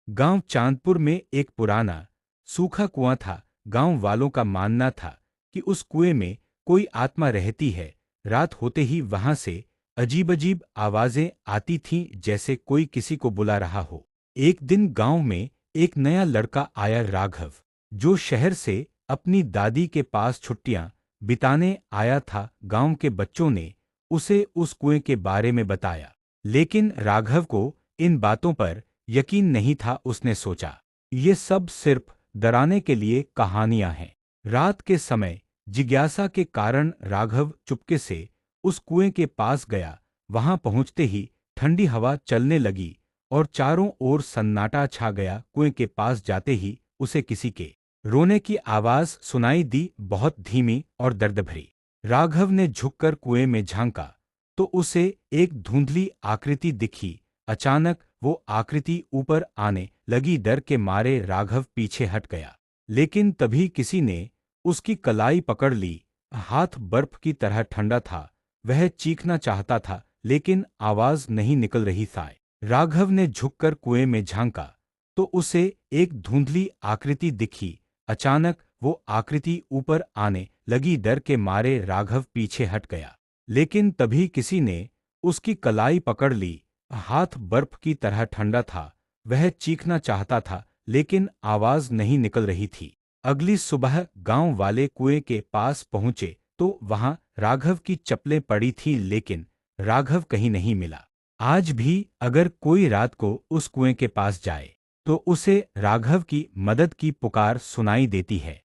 गांव चांदपुर में एक पुराना सूखा कुआं था। गांव वालों का मानना था कि उस कुएं में कोई आत्मा रहती है। रात होते ही वहां से अजीब अजीब आवाजें आती थीं, जैसे कोई किसी को बुला रहा हो। एक दिन गांव में एक नया लड़का आया, राघव, जो शहर से अपनी दादी के पास छुट्टियां बिताने आया था। गांव के बच्चों ने उसे उस कुएं के बारे में बताया, लेकिन राघव को इन बातों पर यकीन नहीं था। उसने सोचा, ये सब सिर्फ डराने के लिए कहानियां हैं। रात के समय जिज्ञासा के कारण राघव चुपके से उस कुएं के पास गया। वहां पहुंचते ही ठंडी हवा चलने लगी और चारों ओर सन्नाटा छा गया। कुएं के पास जाते ही उसे किसी के रोने की आवाज सुनाई दी, बहुत धीमी और दर्द भरी। राघव ने झुककर कुएं में झांका तो उसे एक धुंधली आकृति दिखी। अचानक वो आकृति ऊपर आने लगी। डर के मारे राघव पीछे हट गया, लेकिन तभी किसी ने उसकी कलाई पकड़ ली। हाथ बर्फ की तरह ठंडा था। वह चीखना चाहता था, लेकिन आवाज नहीं निकल रही थी। राघव ने झुककर कुएं में झांका तो उसे एक धुंधली आकृति दिखी। अचानक वो आकृति ऊपर आने लगी। डर के मारे राघव पीछे हट गया, लेकिन तभी किसी ने उसकी कलाई पकड़ ली। हाथ बर्फ की तरह ठंडा था। वह चीखना चाहता था, लेकिन आवाज नहीं निकल रही थी। अगली सुबह गांव वाले कुएं के पास पहुंचे तो वहां राघव की चप्पलें पड़ी थीं, लेकिन राघव कहीं नहीं मिला। आज भी अगर कोई रात को उस कुएं के पास जाए तो उसे राघव की मदद की पुकार सुनाई देती है।